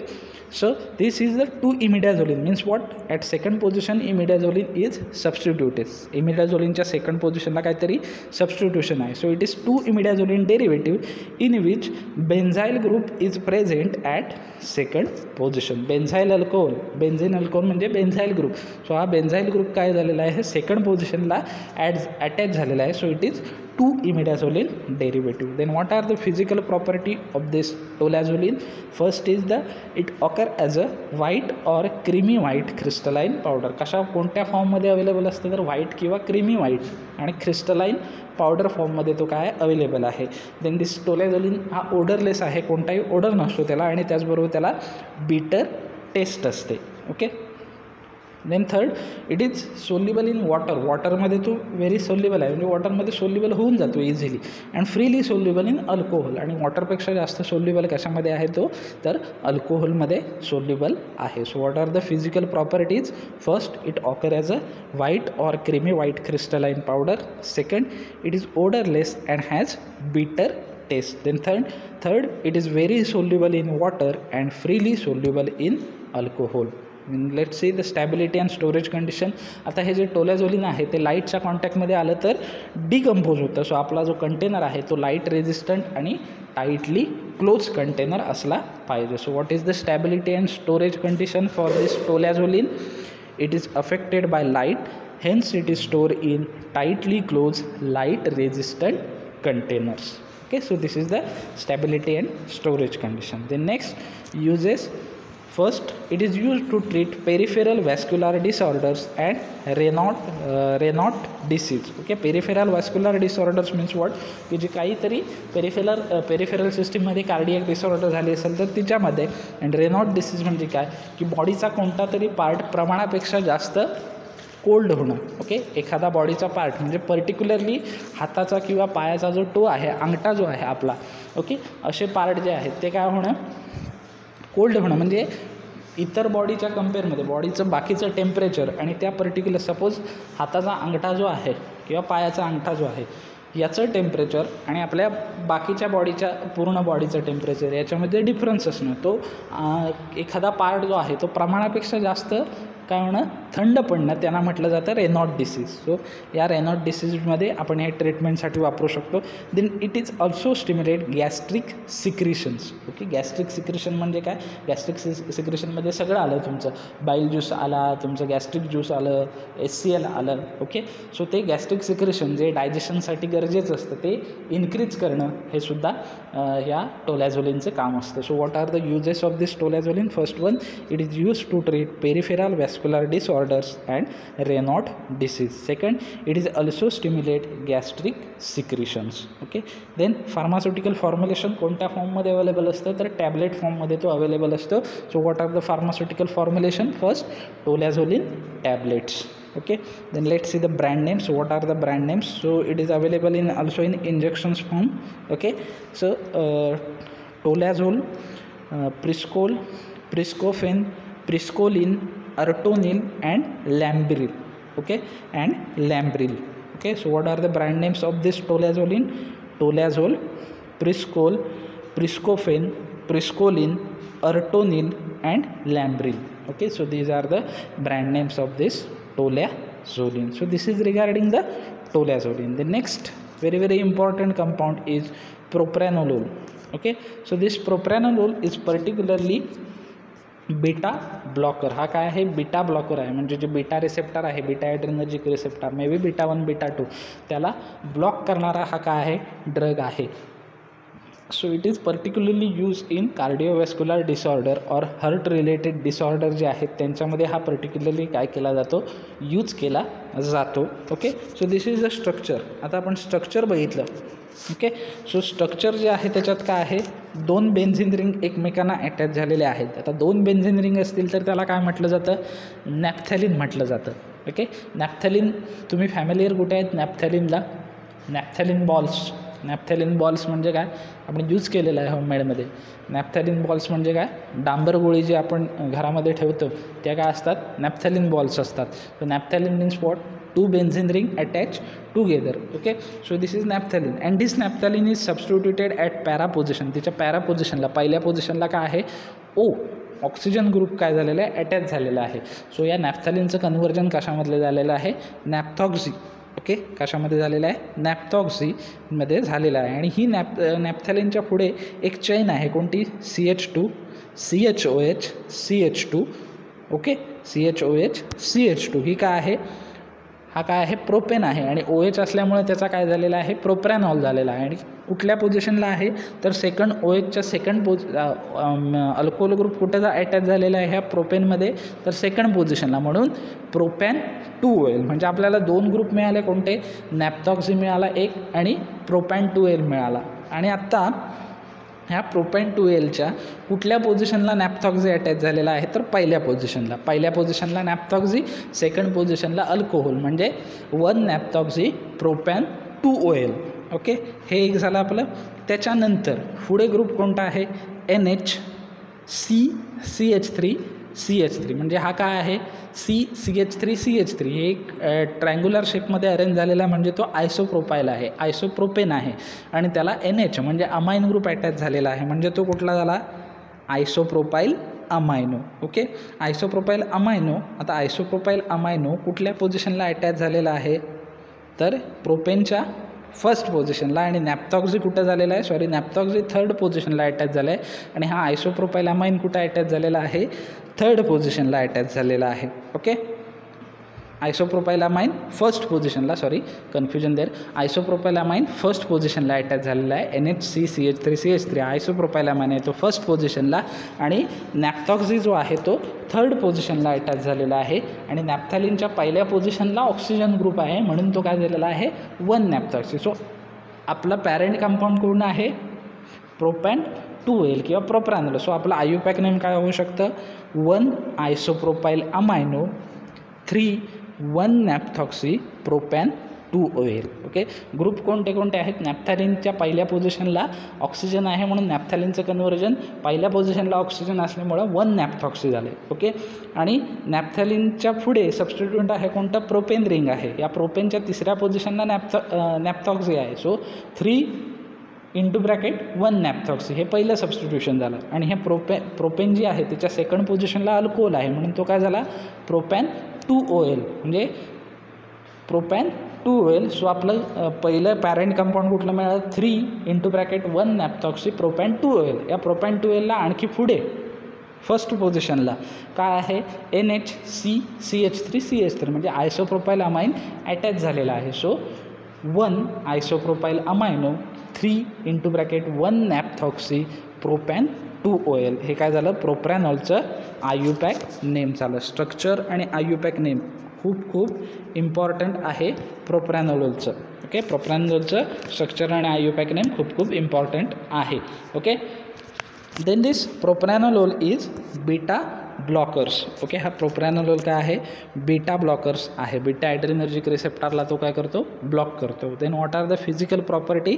so this is the 2 imidazolin means what, at second position imidazolin is substituted. Imidazolin second position ला काहीतरी substitution आहे. So it is 2 imidazolin derivative in which benzyl group is present at second position. benzyl alcohol, benzene alcohol म्हणजे benzyl group. so हा benzyl group काय झालेला आहे, second पोझिशनला attach झालेला आहे. so it is 2 imidazolin derivative. Then what are the physical property of this tolazolin? First is it occur as a white or creamy white crystalline powder. कोणत्या फॉर्ममध्ये available असते तर व्हाईट किंवा क्रीमी व्हाईट आणि crystalline powder फॉर्ममध्ये तो काय available आहे. देन दिस टोलॅझोलिन हा ओडरलेस आहे, कोणताही ओडर नसतो त्याला आणि त्याचबरोबर त्याला बीटर टेस्ट असते. Okay, then third, it is soluble in water. वॉटरमध्ये तो व्हेरी सोल्युबल आहे, म्हणजे वॉटरमध्ये सोल्युबल होऊन जातो easily. And freely soluble in alcohol. आणि वॉटरपेक्षा जास्त सोल्युबल कशामध्ये आहे तो, तर अल्कोहोलमध्ये सोल्युबल आहे. So what are the physical properties, first it occur as a white or creamy white crystalline powder. Second, it is odourless and has bitter taste. Then third, it is very soluble in water and freely soluble in alcohol. Let's see the stability and storage condition. आता हे जे टोलॅझोलिन आहे ते लाईटच्या कॉन्टॅक्टमध्ये आलं तर decompose होतं. सो आपला जो कंटेनर आहे तो लाईट रेजिस्टंट आणि टाईटली क्लोज कंटेनर असला पाहिजे. So what is the stability and storage condition for this tolazoline, it is affected by light, hence it is store in tightly close light resistant containers. Okay, so this is the stability and storage condition. The next uses, first it is used to treat peripheral vascular disorders and Raynaud disease. Okay, peripheral vascular disorders means what, की जे काहीतरी peripheral सिस्टीममध्ये cardiac disorder झाले असेल तर तिच्यामध्ये. And Renault disease म्हणजे काय, की बॉडीचा कोणता तरी पार्ट प्रमाणापेक्षा जास्त कोल्ड होणं. ओके, एखादा बॉडीचा पार्ट म्हणजे पर्टिक्युलरली हाताचा किंवा पायाचा जो टो आहे, अंगठा जो आहे आपला, ओके, असे पार्ट जे आहेत ते काय होणं, कोल्ड होणं. म्हणजे इतर बॉडीच्या कम्पेअरमध्ये बॉडीचं बाकीचं टेम्परेचर आणि त्या पर्टिक्युलर, सपोज हाताचा अंगठा जो आहे किंवा पायाचा अंगठा जो आहे याचं टेम्परेचर आणि आपल्या बाकीच्या बॉडीच्या पूर्ण बॉडीचं टेम्परेचर याच्यामध्ये डिफरन्स असणं. तो एखादा पार्ट जो आहे तो प्रमाणापेक्षा जास्त काय होणं, थंड पडणं, त्यांना म्हटलं जातं रेनॉट डिसीज. सो या रेनॉट डिसीजमध्ये आपण हे ट्रीटमेंटसाठी वापरू शकतो. Then it is also stimulate gastric secretions. Okay, gastric secretion म्हणजे काय, गॅस्ट्रिक सिक्रिशनमध्ये सगळं आलं, तुमचं बाईल ज्यूस आला, तुमचं गॅस्ट्रिक ज्यूस आलं, HCl आलं. ओके, सो ते गॅस्ट्रिक सिक्रिशन जे डायजेशनसाठी गरजेचं असतं ते इन्क्रीज करणं हे सुद्धा ह्या टोलॅझोलिनचं काम असतं. So what are the uses of this tolazoline, first one, it is use to treat peripheral cardiovascular disorders and Raynaud disease. Second, it is also stimulate gastric secretions. Okay, then pharmaceutical formulation कोणत्या फॉर्ममध्ये available असतं तर tablet फॉर्ममध्ये तो available असतो. So what are the pharmaceutical formulation? First tolazoline tablets. Okay, then let's see the brand names. So what are the brand names? So it is available in also in injections form. Okay, so tolazol, Priscol, Priscofen, Priscolin, Ertonil and Lambril. Okay, and Lambril. Okay, so what are the brand names of this tolazolin? Tolazol, Priscol, Priscofen, Priscolin, Ertonil and Lambril. Okay, so these are the brand names of this tolazolin. So this is regarding the tolazolin. The next very important compound is propranolol. Okay, so this propranolol is particularly beta blocker. हा काय आहे? Beta blocker आहे. म्हणजे जे beta receptor आहे, beta adrenergic receptor, may be beta 1 beta 2, त्याला block करणारा हा काय आहे? ड्रग आहे. So it is particularly use in cardiovascular disorder or heart related disorder जे आहेत त्यांच्यामध्ये हा पर्टिक्युलरली काय केला जातो? यूज केला जातो. Okay, so this is the structure. आता आपण स्ट्रक्चर बघितलं. ओके, सो स्ट्रक्चर जे आहे त्याच्यात काय आहे? 2 बेन्झिन रिंग एकमेकांना अटॅच झालेले आहेत. आता 2 बेन्झिन रिंग असतील तर त्याला काय म्हटलं जातं? नॅफ्थॅलिन म्हटलं जातं. ओके, नॅफ्थॅलिन तुम्ही फॅमिलियर कुठे आहेत नॅफ्थॅलिनला? Naphthalene balls. नॅफ्थॅलिन बॉल्स म्हणजे काय? आपण यूज केलेलं आहे होममेडमध्ये. नॅफ्थॅलिन बॉल्स म्हणजे काय? डांबर गोळी जे आपण घरामध्ये ठेवतो त्या काय असतात? नॅफ्थॅलिन बॉल्स असतात. So naphthalene means what? 2 benzene ring attach together. Okay, so this is naphthalene and this naphthalene is substituted at para position. तिच्या पॅरा पोझिशनला, पहिल्या पोझिशनला काय आहे? ओ, ऑक्सिजन ग्रुप काय झालेला आहे? अटॅच झालेला आहे. सो या नॅफ्थॅलिनचं कन्व्हर्जन कशामधलं झालेलं आहे? नॅप्थॉक्झी. ओके, कशामध्ये झालेलं आहे? नॅप्थॉक्झीमध्ये झालेलं आहे. आणि ही नॅफ्थॅलिनच्या पुढे एक चैन आहे. कोणती? CH2 CHOH CH2. Okay, CHOH CH2 ही काय आहे? हा काय आहे? प्रोपेन आहे. आणि OH असल्यामुळे त्याचा काय झालेला आहे? प्रोप्रॅनॉल झालेला आहे. आणि कुठल्या पोझिशनला आहे? तर सेकंड OHच्या सेकंड अल्कोहोल ग्रुप कुठे अटॅच झालेला आहे? ह्या प्रोपेनमध्ये, तर सेकंड पोझिशनला. म्हणून प्रोपॅन 2OL. म्हणजे आपल्याला 2 ग्रुप मिळाले. कोणते? नॅप्थॉक्झी मिळाला एक आणि प्रोपॅन 2OL मिळाला. आणि आत्ता ह्या प्रोपॅन 2OLच्या कुठल्या पोझिशनला नॅप्थॉक्झी अटॅच झालेला आहे? तर पहिल्या पोझिशनला. पहिल्या पोझिशनला नॅप्थॉक्झी, सेकंड पोझिशनला अल्कोहोल, म्हणजे 1 नॅप्थॉक्झी प्रोपॅन 2OL. ओके, हे एक झालं आपलं. त्याच्यानंतर पुढे ग्रुप कोणता आहे? CH3CH3 म्हणजे हा काय आहे? CH3CH3 हे एक ट्रँग्युलर शेपमध्ये अरेंज झालेला आहे. म्हणजे तो आयसोप्रोपाईल आहे, आयसोप्रोपेन आहे. आणि त्याला NH म्हणजे अमाइन ग्रुप अटॅच झालेला आहे. म्हणजे तो कुठला झाला? Isopropyl amino. Okay, isopropyl amino. आता आयसोप्रोपाईल अमायनो कुठल्या पोझिशनला अटॅच झालेला आहे? तर प्रोपेनच्या फर्स्ट पोझिशनला. आणि नॅप्थॉक्झी कुठं झालेला आहे? सॉरी, नॅप्थॉक्झी थर्ड पोझिशनला अटॅच झाला आहे. आणि हा आयसोप्रोपाईल अमाइन कुठं अटॅच झालेला आहे? थर्ड पोझिशनला अटॅच झालेला आहे. ओके, आयसोप्रोपाईल अमाइन फर्स्ट पोझिशनला, सॉरी कन्फ्युजन देर, आयसोप्रोपाईल अमाइन फर्स्ट पोझिशनला अटॅच झालेला आहे. NHCCH3CH3 आयसोप्रोपाईल अमाइन आहे तो फर्स्ट पोझिशनला. आणि नॅप्थॉक्झी जो आहे तो थर्ड पोझिशनला अटॅच झालेला आहे. आणि नॅफ्थॅलिनच्या पहिल्या पोझिशनला ऑक्सिजन ग्रुप आहे, म्हणून तो काय झालेला आहे? 1 नॅप्थॉक्झी. सो आपला पॅरेंट कंपाऊंड कोण आहे? प्रोपॅन 2OL किंवा प्रोप्रॅनॉल. सो आपलं IUPAC नेम काय होऊ शकतं? 1 isopropyl amino 3 1 naphthoxy propan 2OL. Okay, group कोणते कोणते आहेत? नॅफ्थॅलिनच्या पहिल्या पोझिशनला ऑक्सिजन आहे, म्हणून नॅफ्थॅलिनचं कन्व्हर्जन पहिल्या पोझिशनला ऑक्सिजन असल्यामुळं 1 नॅप्थॉक्सी झाले. ओके, आणि नॅफ्थॅलिनच्या पुढे सबस्टिट्यूट आहे कोणतं? प्रोपेन रिंग आहे. या प्रोपेनच्या तिसऱ्या पोझिशनला नॅप्थॉक्सी आहे. सो 3 1 नॅप्थॉक्सी हे पहिलं सबस्टिट्यूशन झालं. आणि हे प्रोपेन जी आहे त्याच्या सेकंड पोझिशनला अल्कोहोल आहे, म्हणून तो काय झाला? प्रोपॅन 2OL म्हणजे प्रोपॅन 2OL. सो आपलं पहिलं पॅरेंट कंपाऊंड कुठलं मिळालं? 3 1 नॅप्थॉक्सी प्रोपॅन 2OL. या प्रोपॅन 2OLला आणखी पुढे फर्स्ट पोझिशनला काय आहे? NHCCH3CH3 म्हणजे आयसोप्रोपाईल अमाइन अटॅच झालेला आहे. So 1 isopropyl amino 3 1 naphthoxy propan 2OL. हे काय झालं, प्रोप्रॅनॉलचं IUPAC नेम झालं. स्ट्रक्चर आणि IUPAC नेम खूप इम्पॉर्टंट आहे प्रोप्रॅनोलोलचं. ओके, प्रोप्रॅनोलोलचं स्ट्रक्चर आणि IUPAC नेम खूप इम्पॉर्टंट आहे. Okay, then this propranolol is beta blockers. Okay, हा प्रोप्रॅनोलोल काय आहे, बीटा ब्लॉकर्स आहे. बीटा ॲड्रेनर्जिक रिसेप्टरला तो काय करतो, ब्लॉक करतो. Then what are the physical property.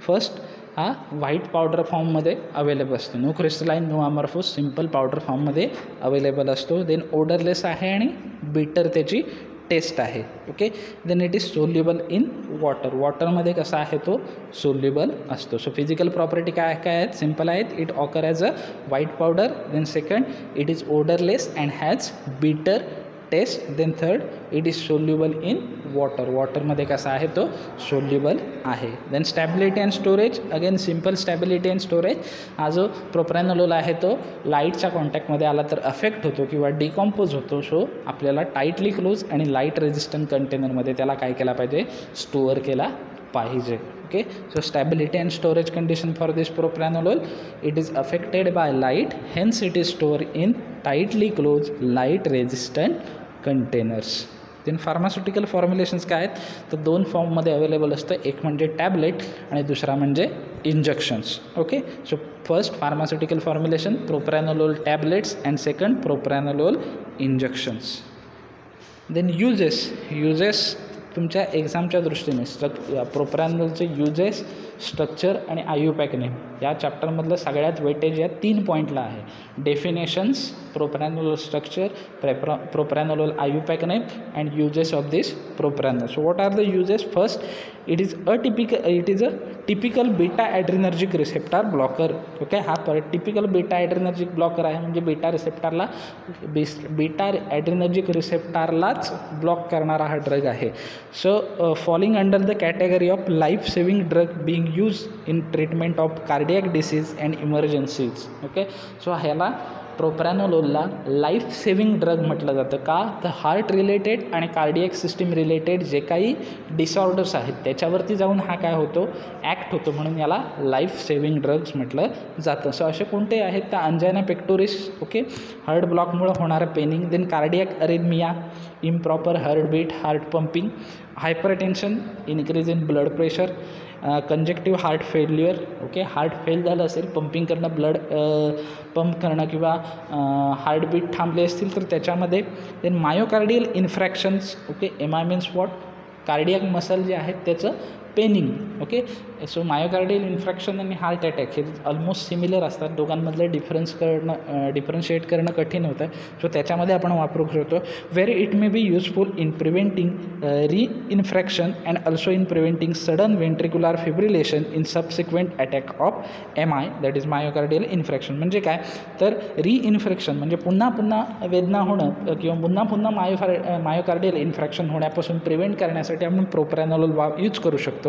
First, हा व्हाईट पावडर फॉर्ममध्ये अवेलेबल असतो. No crystalline, no amorphous, simple powder फॉर्ममध्ये अवेलेबल असतो. देन ओडरलेस आहे आणि बिटर त्याची टेस्ट आहे. Okay, then it is soluble in water. वॉटरमध्ये कसा आहे तो सोल्युबल असतो. सो फिजिकल प्रॉपर्टी काय आहेत, सिम्पल आहेत. It occur as a white powder. Then second, it is odourless and has bitter taste. Then third, it is soluble in water. वॉटरमध्ये कसा आहे तो सोल्युबल आहे. Then stability and storage, again simple stability and storage. हा जो प्रोप्रॅनोलोल आहे तो लाईटच्या कॉन्टॅक्टमध्ये आला तर अफेक्ट होतो किंवा डिकॉम्पोज होतो. सो आपल्याला टाईटली क्लोज आणि लाईट रेजिस्टंट कंटेनरमध्ये त्याला काय केला पाहिजे, स्टोअर केला पाहिजे. Okay, so stability and storage condition for this propranolol, it is affected by light, hence it is store in tightly close light resistant containers. Then pharmaceutical formulations काय आहेत, तर 2 फॉर्ममध्ये अवेलेबल असतं. एक म्हणजे टॅबलेट आणि दुसरा म्हणजे injections. Okay, so first pharmaceutical formulation propranolol tablets and second propranolol injections. Then uses तुमच्या एक्झामच्या दृष्टीने प्रोप्रॅनोलोलचे युजेस, स्ट्रक्चर आणि IUPAC नेम या चॅप्टरमधलं सगळ्यात वेटेज या 3 पॉईंटला आहे. Definitions, propranolol structure, propranolol IUPAC name and uses of this propranolol. So what are the uses. First, it is a typical beta adrenergic receptor blocker. Okay, हा typical beta adrenergic blocker आहे. म्हणजे beta ॲड्रेनर्जिक रिसेप्टरलाच block करणारा हा drug आहे. So falling under the category of life saving drug Bing use in treatment of cardiac disease and emergencies. Okay, so ह्याला प्रोप्रॅनोलोलला life saving drug म्हटलं जातं. का, तर हार्ट रिलेटेड आणि कार्डियक सिस्टीम रिलेटेड जे काही डिसऑर्डर्स आहेत त्याच्यावरती जाऊन हा काय होतो, ॲक्ट होतो, म्हणून याला लाईफ सेविंग ड्रग्स म्हटलं जातं. सो असे कोणते आहेत, तर अंजायना पेक्टोरिस. ओके, हार्ट ब्लॉकमुळं होणारं paining. Then cardiac arrhythmia, improper heartbeat, heart pumping, hypertension, increase in blood pressure, congestive heart failure. Okay, heart fail झालं असेल, पंपिंग करणं, ब्लड पंप करणं किंवा हार्टबीट थांबले असतील तर त्याच्यामध्ये. Then myocardial infractions. Okay, MI means what, cardiac muscle जे आहेत त्याचं paining. Okay, so myocardial infraction आणि हार्ट अटॅक हे ऑलमोस्ट सिमिलर असतात. दोघांमधलं डिफरन्शिएट करणं कठीण होतं. सो त्याच्यामध्ये आपण वापरू शकतो. Very it may be useful in preventing reinfraction and also in preventing sudden ventricular fibrillation in subsequent attack of MI, that is myocardial infraction. म्हणजे काय, तर री-इन्फ्रॅक्शन म्हणजे पुन्हा वेदना होणं किंवा पुन्हा मायोकार्डियल इन्फ्रॅक्शन होण्यापासून प्रिव्हेंट करण्यासाठी आपण प्रोप्रॅनोलोल यूज करू शकतो.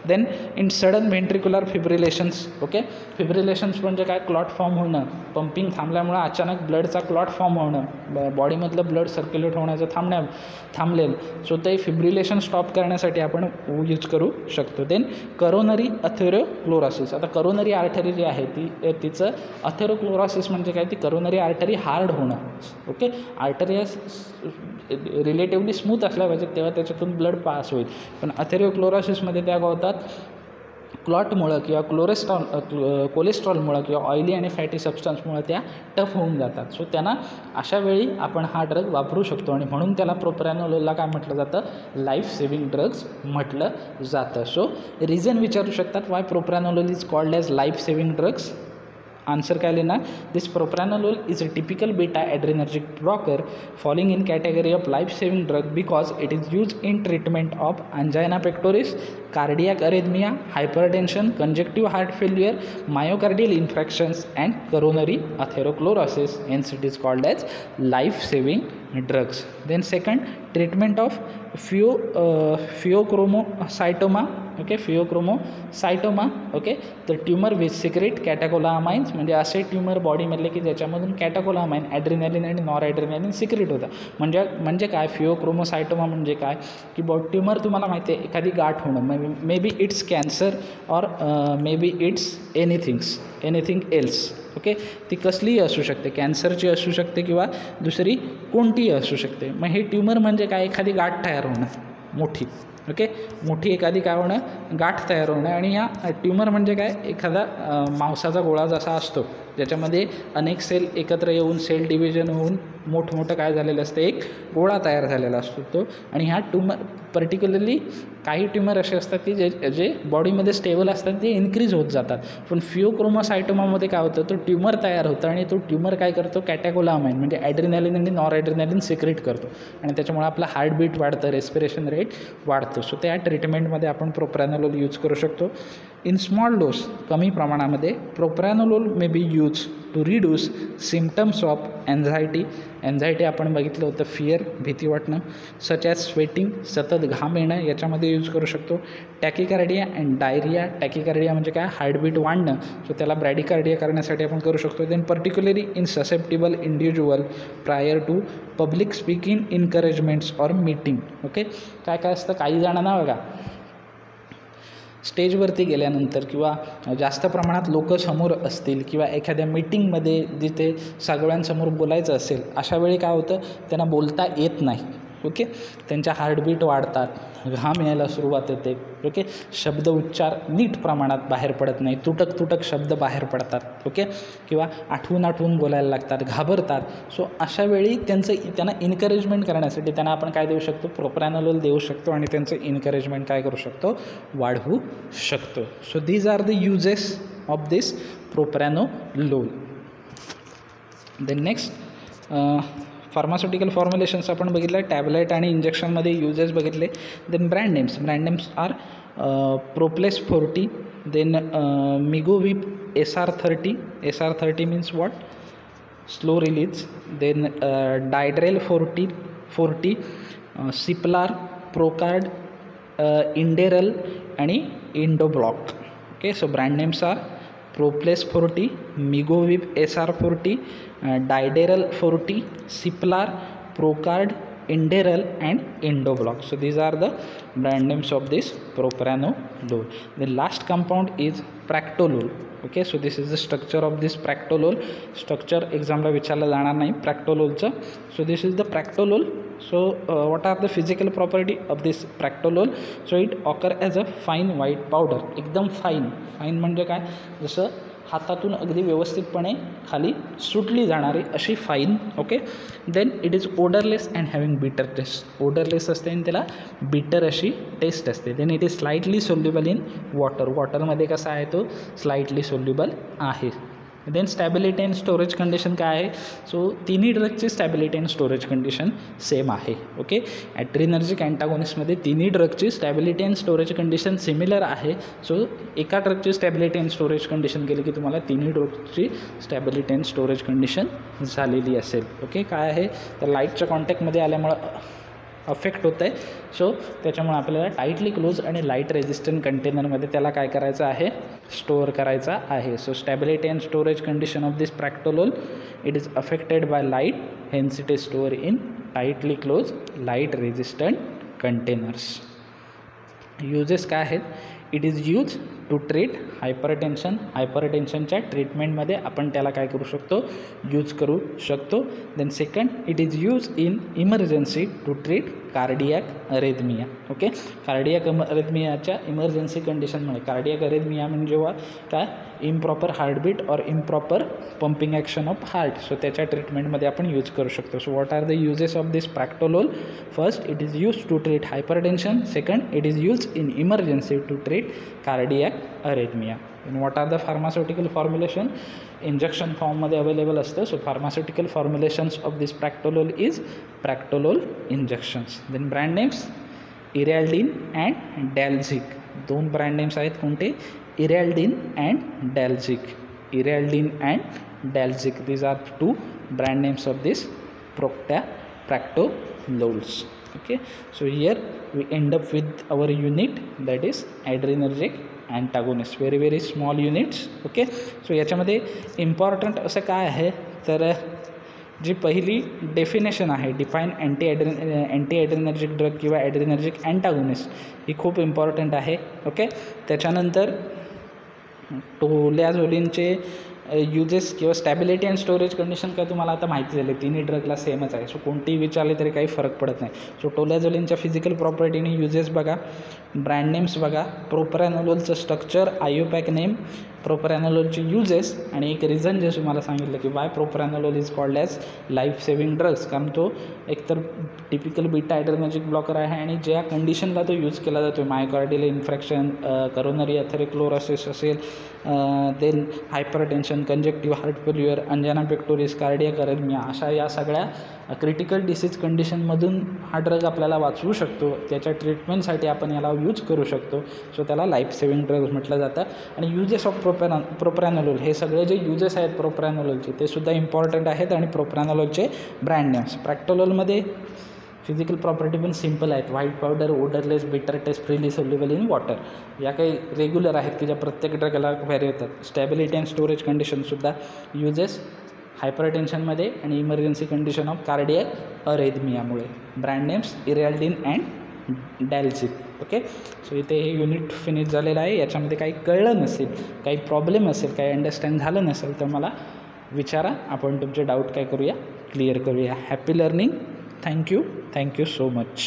Then in sudden ventricular fibrillations. Okay, fibrillations म्हणजे काय, क्लॉट फॉर्म होणं, पंपिंग थांबल्यामुळं अचानक ब्लडचा क्लॉट फॉर्म होणं, बॉडीमधलं ब्लड सर्क्युलेट होण्याचं थांबलेलं. सो ते फिब्रिलेशन स्टॉप करण्यासाठी आपण यूज करू शकतो. Then coronary atherosclerosis. आता करोनरी आर्टरी जी आहे तिचं अथेरोक्लोरोसिस म्हणजे काय, ती करोनरी आर्टरी हार्ड होणं. ओके, आर्टरी रिलेटिव्हली स्मूथ असल्या पाहिजे तेव्हा त्याच्यातून ब्लड पास होईल. पण अथेरोक्लोरोसिसमध्ये त्या होतात क्लॉटमुळं किंवा कोलेस्ट्रॉलमुळं किंवा ऑइली आणि फॅटी सबस्टन्समुळं त्या टफ होऊन जातात. सो त्यांना अशा वेळी आपण हा ड्रग वापरू शकतो आणि म्हणून त्याला प्रोप्रॅनोलोलला काय म्हटलं जातं, लाईफ सेविंग ड्रग्स म्हटलं जातं. सो रिझन विचारू शकतात, why propranolol is called as life saving drugs. Answer काय लिहिणार, this propranolol is a typical beta adrenergic blocker falling in category of life saving drug because it is use in treatment of angina pectoris, cardiac arrhythmia, hypertension, congestive heart failure, myocardial infractions and coronary atherosclerosis. Hence it is called as life saving drugs. Then second, treatment of pheochromocytoma. Okay, pheochromocytoma. Okay, the tumor which secrete catecholamines, म्हणजे असे tumour बॉडीमधले की ज्याच्यामधून कॅटेकोलामाइन, adrenaline आणि nor adrenaline secret होतं. म्हणजे काय, फिओक्रोमोसायटोमा म्हणजे काय की ट्यूमर तुम्हाला माहिती आहे एखादी गाठ होणं, मे बी इट्स कॅन्सर और may be it's anything else. Okay, ती कसलीही असू शकते, कॅन्सरची असू शकते किंवा दुसरी कोणतीही असू शकते. मग हे ट्यूमर म्हणजे काय, एखादी गाठ तयार होणं मोठी, ओके, मोठी एखादी काय होणं, गाठ तयार होणं. आणि ह्या ट्यूमर म्हणजे काय, एखादा मांसाचा गोळा जसा असतो ज्याच्यामध्ये अनेक सेल एकत्र येऊन सेल डिव्हिजन होऊन मोठमोठं काय झालेलं असतं, एक गोळा तयार झालेला असतो तो. आणि ह्या ट्यूमर पर्टिक्युलरली काही ट्यूमर असे असतात की जे बॉडीमध्ये स्टेबल असतात, ते इन्क्रीज होत जातात. पण फिओक्रोमोसायटोमामध्ये काय होतं, तो ट्यूमर तयार होतं आणि तो ट्यूमर काय करतो, कॅटेकोलामाइन म्हणजे ॲड्रिनॅलिन आणि नॉर ॲड्रिनॅलिन सिक्रेट करतो आणि त्याच्यामुळे आपला हार्टबीट वाढतं, रेस्पिरेशन रेट वाढतो. सो त्या ट्रीटमेंटमध्ये आपण प्रोप्रॅनोलोल यूज करू शकतो. इन स्मॉल डोस, कमी प्रमाणामध्ये, propranolol may be use to reduce symptoms of anxiety आपण बघितलं होतं, फिअर, भीती वाटणं, सच ॲज स्वेटिंग, सतत घाम येणं, याच्यामध्ये यूज करू शकतो. टॅकिकार्डिया अँड डायरिया, टॅकिकार्डिया म्हणजे काय, हार्टबीट वाढणं, सो त्याला ब्रॅडिकार्डिया करण्यासाठी आपण करू शकतो. Then particularly in susceptible individual prior to public speaking encouragements or meeting. Okay, काय काय असतं, काही जणांना बघा स्टेजवरती गेल्यानंतर किंवा जास्त प्रमाणात लोक समोर असतील किंवा एखाद्या मीटिंगमध्ये जिथे सगळ्यांसमोर बोलायचं असेल, अशा वेळी काय होतं, त्यांना बोलता येत नाही. ओके, त्यांच्या हार्टबीट वाढतात, घाम यायला सुरुवात होते. ओके, शब्द उच्चार नीट प्रमाणात बाहेर पडत नाही, तुटक शब्द बाहेर पडतात. ओके, किंवा आठवून बोलायला लागतात, घाबरतात. सो अशा वेळी त्यांना इन्करेजमेंट करण्यासाठी त्यांना आपण काय देऊ शकतो, प्रोप्रॅनोलोल देऊ शकतो आणि त्यांचं इन्करेजमेंट काय करू शकतो, वाढवू शकतो. So these are the uses of this propranolol. Then next pharmaceutical formulations आपण बघितलं, टॅबलेट आणि इंजेक्शनमध्ये युजेस बघितले. Then brand names are Proplace 40, then Migovip SR30 means what, slow release. Then Dydrel 40, Ciplar, Procard, Inderal आणि Indoblock. Okay, so brand names are Proplace 40, Migovip SR40, Dyderal 40, Ciplar, Procard, Inderal and Indoblock. So these are the brand names of this propranolol. The last compound is Practolol. Okay, so this is the structure of this Practolol. Structure examला विचारलं जाणार नाही Practololचं. So this is the Practolol. So what are the physical property of this Practolol? So it occur as a fine white powder. एकदम fine म्हणजे काय, जसं हातातून अगदी व्यवस्थितपणे खाली सुटली जाणारी अशी fine. Okay, then it is odourless and having bitter taste. Odourless असते आणि त्याला बिटर अशी टेस्ट असते. Then it is slightly soluble in वॉटरमध्ये कसा आहे, तो स्लाइटली सोल्युबल आहे. Then stability and storage condition काय आहे, सो तिन्ही ड्रगची stability and storage condition same आहे. ओके, ॲड्रिनर्जिक अँटागोनिस्टमध्ये तिन्ही ड्रगची stability and storage condition similar आहे. सो एका ड्रगची स्टॅबिलिटी अँड स्टोरेज कंडिशन केली की तुम्हाला तिन्ही ड्रगची स्टॅबिलिटी अँड स्टोरेज कंडिशन झालेली असेल. ओके, काय आहे, तर लाईटच्या कॉन्टॅक्टमध्ये आल्यामुळं अफेक्ट होतं आहे. सो त्याच्यामुळे आपल्याला टाईटली क्लोज आणि लाईट रेझिस्टंट कंटेनरमध्ये त्याला काय करायचं आहे, स्टोअर करायचा आहे. So stability and storage condition of this practolol, it is affected by light, hence it is store in tightly close light resistant containers. Uses काय आहेत, it is use to treat हायपरटेन्शनच्या ट्रीटमेंटमध्ये आपण त्याला काय करू शकतो, यूज करू शकतो. Then second, it is use in emergency to treat cardiac arrhythmia. Okay, cardiac अरेथमियाच्या इमर्जन्सी कंडिशनमुळे, कार्डियक अरेथमिया म्हणजे जेव्हा काय, इम्प्रॉपर हार्टबीट और improper pumping action of heart, so त्याच्या ट्रीटमेंटमध्ये आपण यूज करू शकतो. So what are the uses of this practolol, first it is use to treat hypertension, second it is use in emergency to treat cardiac arrhythmia. and what are the pharmaceutical formulation, injection फॉर्ममध्ये available असतं. So pharmaceutical formulations of this practolol is practolol injections. Then brand names Eraldin and Dalzic. दोन brand names आहेत कोणते, Eraldin and Dalzic. These are two brand names of this practolols. Okay, so here we end up with our unit, that is adrenergic antagonist, very small units. Okay, so याच्यामध्ये important असं काय आहे, तर जी पहिली definition आहे, define anti ॲड्रेनर्जिक drug किंवा ॲड्रेनर्जिक antagonist, ही खूप important आहे. ओके, त्याच्यानंतर टोलॅझोलिनचे युजेस किंवा स्टॅबिलिटी अँड स्टोरेज कंडिशन काय तुम्हाला आता माहिती झाली, तिन्ही ड्रगला सेमच आहे. सो कोणतीही विचारले तरी काही फरक पडत नाही. सो टोलॅझोलिनच्या फिजिकल प्रॉपर्टीने युजेस बघा, ब्रँड नेम्स बघा, प्रोपरॅनोलोलचं स्ट्रक्चर, आयोपॅक नेम, प्रोपरॅनोलोलचे युजेस आणि एक रिझन जे तुम्हाला सांगितलं की why propranolol is called as life saving drugs, कारण तो एकतर टिपिकल बीटा ॲड्रेनर्जिक ब्लॉकर आहे आणि ज्या कंडिशनला तो यूज केला जातो, मायोकार्डियल इन्फ्रॅक्शन, करोनरी अथेरोस्क्लेरोसिस असेल, then hypertension, congestive heart failure, angina pectoris, cardiac arrhythmia, अशा या सगळ्या क्रिटिकल डिसीज कंडिशनमधून हा ड्रग आपल्याला वाचवू शकतो. त्याच्या ट्रीटमेंटसाठी आपण याला यूज करू शकतो. सो त्याला लाईफ सेविंग ड्रग्स म्हटलं जातं. आणि युजेस ऑफ प्रोपरॅनोलोल, हे सगळे जे युजेस आहेत प्रोपरॅनोलोलचे ते सुद्धा इम्पॉर्टंट आहेत. आणि प्रोपरॅनोलोलचे ब्रँड नेम्स, प्रॅक्टोलोलमध्ये फिजिकल प्रॉपर्टी पण सिम्पल आहेत, white powder, odourless, bitter taste, freely soluble in water, या काही रेग्युलर आहेत की ज्या प्रत्येक ड्रगला व्हॅरी होतात. स्टॅबिलिटी अँड स्टोरेज कंडिशनसुद्धा युजेस हायपरटेन्शनमध्ये आणि इमर्जन्सी कंडिशन ऑफ कार्डियक अरेथमियामुळे. Brand names Eraldin and Dalzin. Okay, so इथे हे युनिट फिनिश झालेलं आहे. याच्यामध्ये काही कळलं नसेल, काही प्रॉब्लेम असेल, काही अंडरस्टँड झालं नसेल तर मला विचारा, आपण तुमचे डाऊट काय करूया, क्लिअर करूया. Happy learning. Thank you so much.